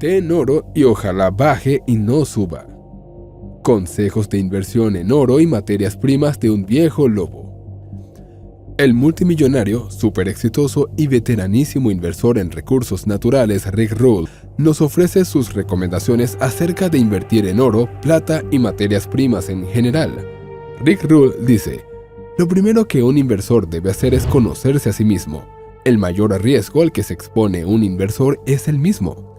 Ten oro y ojalá baje y no suba. Consejos de inversión en oro y materias primas de un viejo lobo. El multimillonario, súper exitoso y veteranísimo inversor en recursos naturales Rick Rule nos ofrece sus recomendaciones acerca de invertir en oro, plata y materias primas en general. Rick Rule dice: lo primero que un inversor debe hacer es conocerse a sí mismo. El mayor riesgo al que se expone un inversor es el mismo.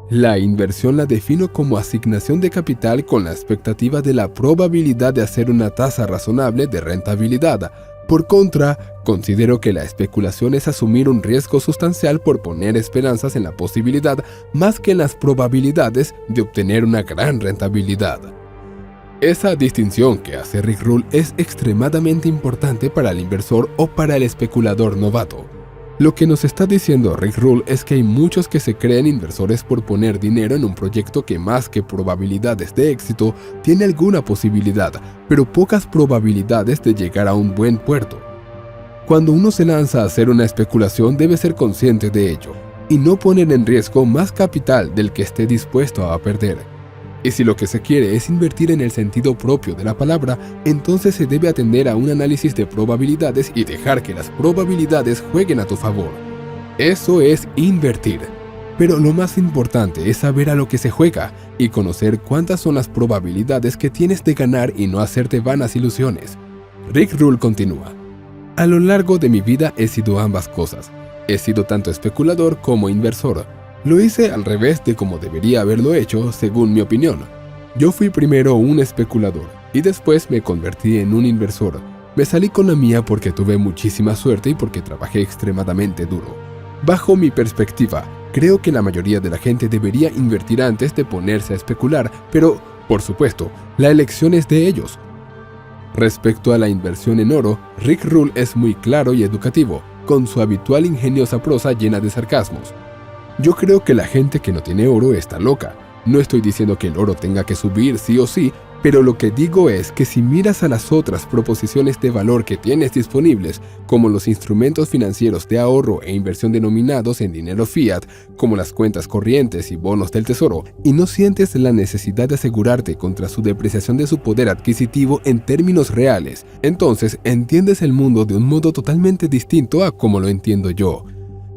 La inversión la defino como asignación de capital con la expectativa de la probabilidad de hacer una tasa razonable de rentabilidad. Por contra, considero que la especulación es asumir un riesgo sustancial por poner esperanzas en la posibilidad más que en las probabilidades de obtener una gran rentabilidad. Esa distinción que hace Rick Rule es extremadamente importante para el inversor o para el especulador novato. Lo que nos está diciendo Rick Rule es que hay muchos que se creen inversores por poner dinero en un proyecto que más que probabilidades de éxito, tiene alguna posibilidad, pero pocas probabilidades de llegar a un buen puerto. Cuando uno se lanza a hacer una especulación debe ser consciente de ello, y no poner en riesgo más capital del que esté dispuesto a perder. Y si lo que se quiere es invertir en el sentido propio de la palabra, entonces se debe atender a un análisis de probabilidades y dejar que las probabilidades jueguen a tu favor. Eso es invertir. Pero lo más importante es saber a lo que se juega y conocer cuántas son las probabilidades que tienes de ganar y no hacerte vanas ilusiones. Rick Rule continúa: a lo largo de mi vida he sido ambas cosas. He sido tanto especulador como inversor. Lo hice al revés de como debería haberlo hecho, según mi opinión. Yo fui primero un especulador y después me convertí en un inversor. Me salí con la mía porque tuve muchísima suerte y porque trabajé extremadamente duro. Bajo mi perspectiva, creo que la mayoría de la gente debería invertir antes de ponerse a especular, pero, por supuesto, la elección es de ellos. Respecto a la inversión en oro, Rick Rule es muy claro y educativo, con su habitual ingeniosa prosa llena de sarcasmos. Yo creo que la gente que no tiene oro está loca. No estoy diciendo que el oro tenga que subir sí o sí, pero lo que digo es que si miras a las otras proposiciones de valor que tienes disponibles, como los instrumentos financieros de ahorro e inversión denominados en dinero fiat, como las cuentas corrientes y bonos del tesoro, y no sientes la necesidad de asegurarte contra su depreciación de su poder adquisitivo en términos reales, entonces entiendes el mundo de un modo totalmente distinto a como lo entiendo yo.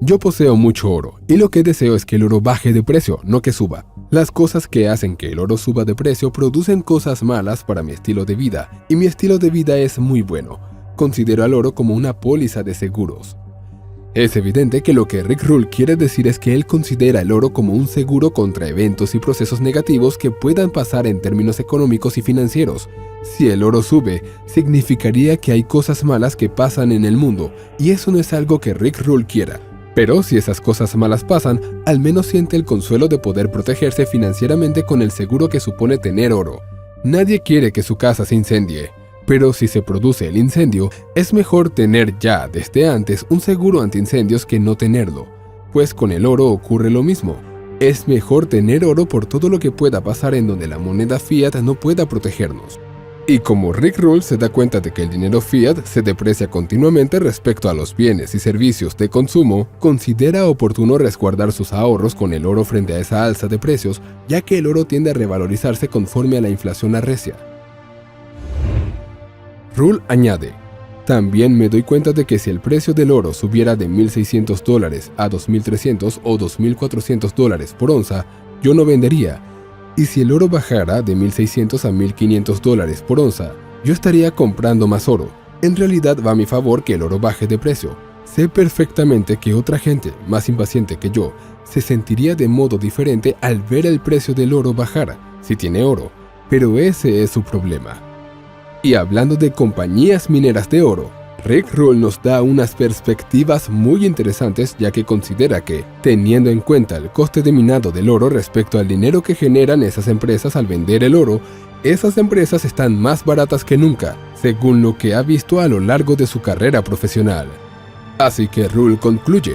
Yo poseo mucho oro, y lo que deseo es que el oro baje de precio, no que suba. Las cosas que hacen que el oro suba de precio producen cosas malas para mi estilo de vida, y mi estilo de vida es muy bueno. Considero al oro como una póliza de seguros. Es evidente que lo que Rick Rule quiere decir es que él considera el oro como un seguro contra eventos y procesos negativos que puedan pasar en términos económicos y financieros. Si el oro sube, significaría que hay cosas malas que pasan en el mundo, y eso no es algo que Rick Rule quiera. Pero si esas cosas malas pasan, al menos siente el consuelo de poder protegerse financieramente con el seguro que supone tener oro. Nadie quiere que su casa se incendie, pero si se produce el incendio, es mejor tener ya desde antes un seguro antiincendios que no tenerlo, pues con el oro ocurre lo mismo. Es mejor tener oro por todo lo que pueda pasar en donde la moneda fiat no pueda protegernos. Y como Rick Rule se da cuenta de que el dinero fiat se deprecia continuamente respecto a los bienes y servicios de consumo, considera oportuno resguardar sus ahorros con el oro frente a esa alza de precios, ya que el oro tiende a revalorizarse conforme a la inflación arrecia. Rule añade: también me doy cuenta de que si el precio del oro subiera de $1,600 a $2,300 o $2,400 por onza, yo no vendería. Y si el oro bajara de $1,600 a $1,500 por onza, yo estaría comprando más oro. En realidad va a mi favor que el oro baje de precio. Sé perfectamente que otra gente, más impaciente que yo, se sentiría de modo diferente al ver el precio del oro bajar, si tiene oro, pero ese es su problema. Y hablando de compañías mineras de oro, Rick Rule nos da unas perspectivas muy interesantes, ya que considera que, teniendo en cuenta el coste de minado del oro respecto al dinero que generan esas empresas al vender el oro, esas empresas están más baratas que nunca, según lo que ha visto a lo largo de su carrera profesional. Así que Rule concluye: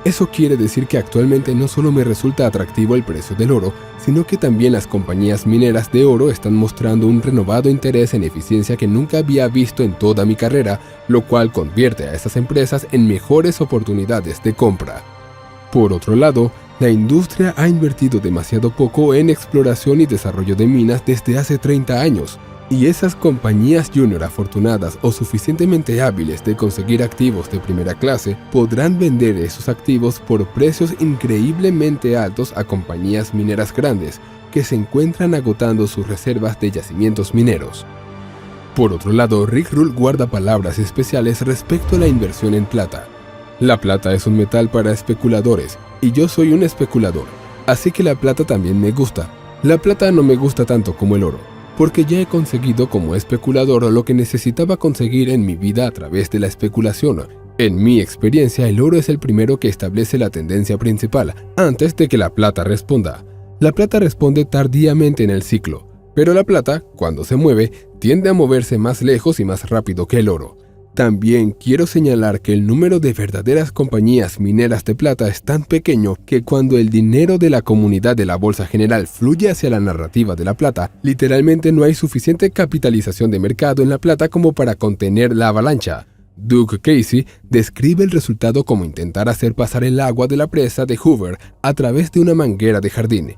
eso quiere decir que actualmente no solo me resulta atractivo el precio del oro, sino que también las compañías mineras de oro están mostrando un renovado interés en eficiencia que nunca había visto en toda mi carrera, lo cual convierte a esas empresas en mejores oportunidades de compra. Por otro lado, La industria ha invertido demasiado poco en exploración y desarrollo de minas desde hace 30 años. Y esas compañías junior afortunadas o suficientemente hábiles de conseguir activos de primera clase podrán vender esos activos por precios increíblemente altos a compañías mineras grandes que se encuentran agotando sus reservas de yacimientos mineros. Por otro lado, Rick Rule guarda palabras especiales respecto a la inversión en plata. La plata es un metal para especuladores y yo soy un especulador, así que la plata también me gusta. La plata no me gusta tanto como el oro, porque ya he conseguido como especulador lo que necesitaba conseguir en mi vida a través de la especulación. En mi experiencia, el oro es el primero que establece la tendencia principal, antes de que la plata responda. La plata responde tardíamente en el ciclo, pero la plata, cuando se mueve, tiende a moverse más lejos y más rápido que el oro. También quiero señalar que el número de verdaderas compañías mineras de plata es tan pequeño que cuando el dinero de la comunidad de la bolsa general fluye hacia la narrativa de la plata, literalmente no hay suficiente capitalización de mercado en la plata como para contener la avalancha. Doug Casey describe el resultado como intentar hacer pasar el agua de la presa de Hoover a través de una manguera de jardín.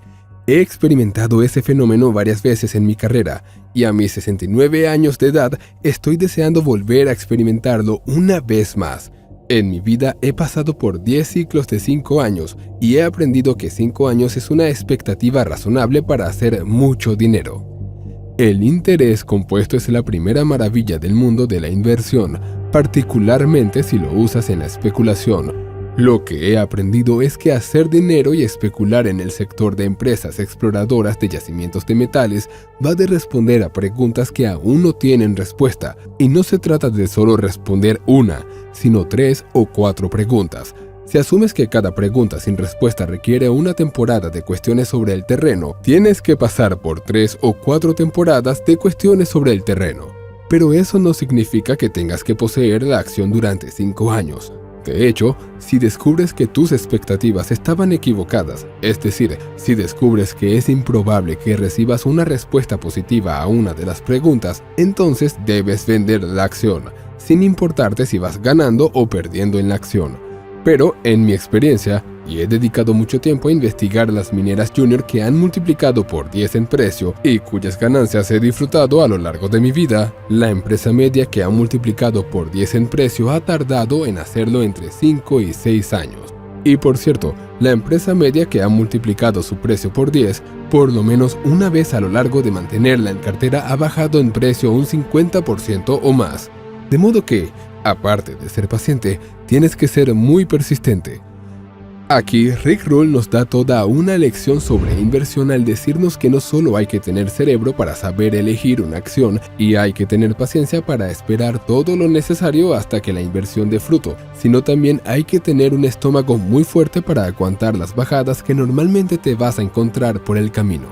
He experimentado ese fenómeno varias veces en mi carrera, y a mis 69 años de edad estoy deseando volver a experimentarlo una vez más. En mi vida he pasado por 10 ciclos de 5 años y he aprendido que 5 años es una expectativa razonable para hacer mucho dinero. El interés compuesto es la primera maravilla del mundo de la inversión, particularmente si lo usas en la especulación. Lo que he aprendido es que hacer dinero y especular en el sector de empresas exploradoras de yacimientos de metales va de responder a preguntas que aún no tienen respuesta, y no se trata de solo responder una, sino 3 o 4 preguntas. Si asumes que cada pregunta sin respuesta requiere una temporada de cuestiones sobre el terreno, tienes que pasar por 3 o 4 temporadas de cuestiones sobre el terreno. Pero eso no significa que tengas que poseer la acción durante 5 años. De hecho, si descubres que tus expectativas estaban equivocadas, es decir, si descubres que es improbable que recibas una respuesta positiva a una de las preguntas, entonces debes vender la acción, sin importarte si vas ganando o perdiendo en la acción. Pero, en mi experiencia, y he dedicado mucho tiempo a investigar las mineras junior que han multiplicado por 10 en precio y cuyas ganancias he disfrutado a lo largo de mi vida, la empresa media que ha multiplicado por 10 en precio ha tardado en hacerlo entre 5 y 6 años. Y por cierto, la empresa media que ha multiplicado su precio por 10, por lo menos una vez a lo largo de mantenerla en cartera ha bajado en precio un 50% o más. De modo que, aparte de ser paciente, tienes que ser muy persistente. Aquí, Rick Rule nos da toda una lección sobre inversión al decirnos que no solo hay que tener cerebro para saber elegir una acción y hay que tener paciencia para esperar todo lo necesario hasta que la inversión dé fruto, sino también hay que tener un estómago muy fuerte para aguantar las bajadas que normalmente te vas a encontrar por el camino.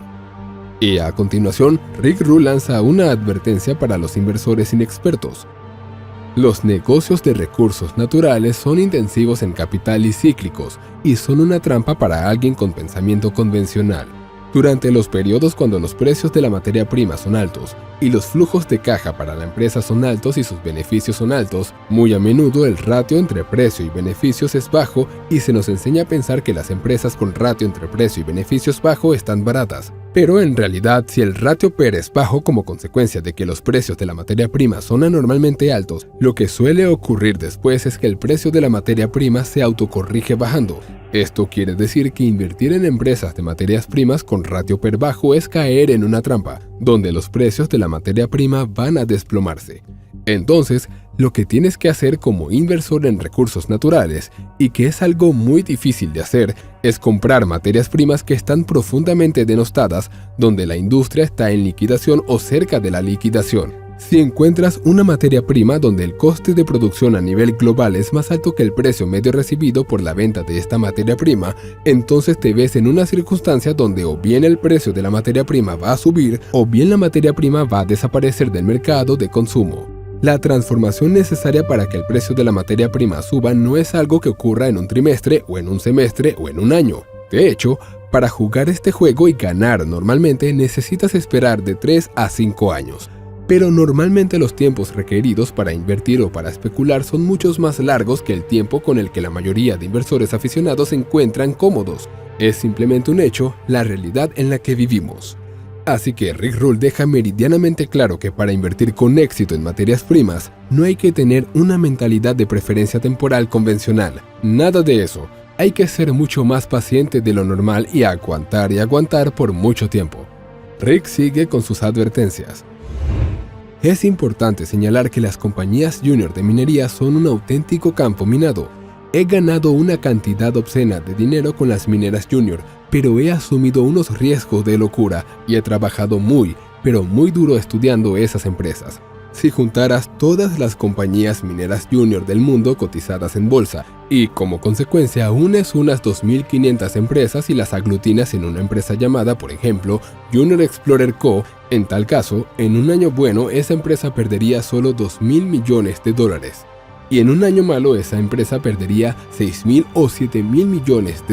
Y a continuación, Rick Rule lanza una advertencia para los inversores inexpertos. Los negocios de recursos naturales son intensivos en capital y cíclicos, y son una trampa para alguien con pensamiento convencional. Durante los periodos cuando los precios de la materia prima son altos y los flujos de caja para la empresa son altos y sus beneficios son altos, muy a menudo el ratio entre precio y beneficios es bajo y se nos enseña a pensar que las empresas con ratio entre precio y beneficios bajo están baratas. Pero en realidad, si el ratio PER es bajo como consecuencia de que los precios de la materia prima son anormalmente altos, lo que suele ocurrir después es que el precio de la materia prima se autocorrige bajando. Esto quiere decir que invertir en empresas de materias primas con ratio PER bajo es caer en una trampa, donde los precios de la materia prima van a desplomarse. Entonces, lo que tienes que hacer como inversor en recursos naturales, y que es algo muy difícil de hacer, es comprar materias primas que están profundamente denostadas, donde la industria está en liquidación o cerca de la liquidación. Si encuentras una materia prima donde el coste de producción a nivel global es más alto que el precio medio recibido por la venta de esta materia prima, entonces te ves en una circunstancia donde o bien el precio de la materia prima va a subir, o bien la materia prima va a desaparecer del mercado de consumo. La transformación necesaria para que el precio de la materia prima suba no es algo que ocurra en un trimestre, o en un semestre, o en un año. De hecho, para jugar este juego y ganar normalmente necesitas esperar de 3 a 5 años. Pero normalmente los tiempos requeridos para invertir o para especular son muchos más largos que el tiempo con el que la mayoría de inversores aficionados se encuentran cómodos. Es simplemente un hecho, la realidad en la que vivimos. Así que Rick Rule deja meridianamente claro que para invertir con éxito en materias primas, no hay que tener una mentalidad de preferencia temporal convencional. Nada de eso. Hay que ser mucho más paciente de lo normal y aguantar por mucho tiempo. Rick sigue con sus advertencias. Es importante señalar que las compañías junior de minería son un auténtico campo minado. He ganado una cantidad obscena de dinero con las mineras junior, pero he asumido unos riesgos de locura y he trabajado muy duro estudiando esas empresas. Si juntaras todas las compañías mineras junior del mundo cotizadas en bolsa y como consecuencia unes unas 2.500 empresas y las aglutinas en una empresa llamada, por ejemplo, Junior Explorer Co., en tal caso, en un año bueno esa empresa perdería solo $2.000 millones. Y en un año malo esa empresa perdería $6.000 o $7.000 millones.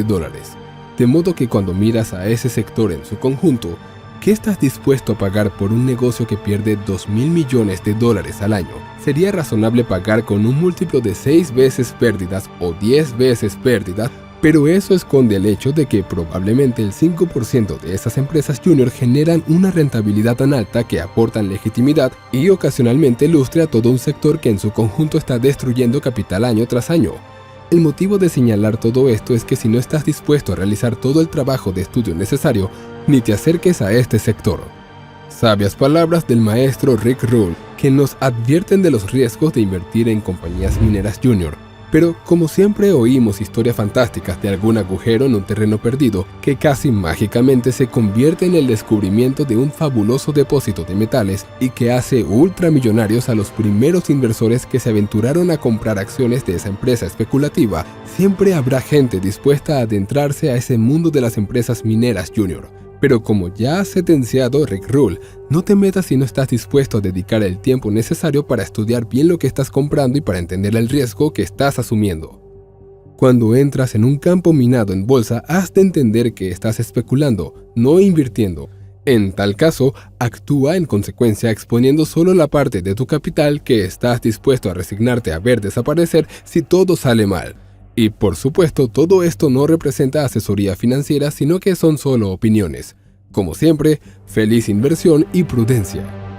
De modo que cuando miras a ese sector en su conjunto, ¿qué estás dispuesto a pagar por un negocio que pierde $2.000 millones al año? Sería razonable pagar con un múltiplo de 6 veces pérdidas o 10 veces pérdidas, pero eso esconde el hecho de que probablemente el 5% de esas empresas junior generan una rentabilidad tan alta que aportan legitimidad y ocasionalmente lustre a todo un sector que en su conjunto está destruyendo capital año tras año. El motivo de señalar todo esto es que si no estás dispuesto a realizar todo el trabajo de estudio necesario, ni te acerques a este sector. Sabias palabras del maestro Rick Rule, que nos advierten de los riesgos de invertir en compañías mineras junior. Pero como siempre oímos historias fantásticas de algún agujero en un terreno perdido que casi mágicamente se convierte en el descubrimiento de un fabuloso depósito de metales y que hace ultramillonarios a los primeros inversores que se aventuraron a comprar acciones de esa empresa especulativa, siempre habrá gente dispuesta a adentrarse a ese mundo de las empresas mineras junior. Pero como ya ha sentenciado Rick Rule, no te metas si no estás dispuesto a dedicar el tiempo necesario para estudiar bien lo que estás comprando y para entender el riesgo que estás asumiendo. Cuando entras en un campo minado en bolsa, has de entender que estás especulando, no invirtiendo. En tal caso, actúa en consecuencia exponiendo solo la parte de tu capital que estás dispuesto a resignarte a ver desaparecer si todo sale mal. Y por supuesto, todo esto no representa asesoría financiera, sino que son solo opiniones. Como siempre, feliz inversión y prudencia.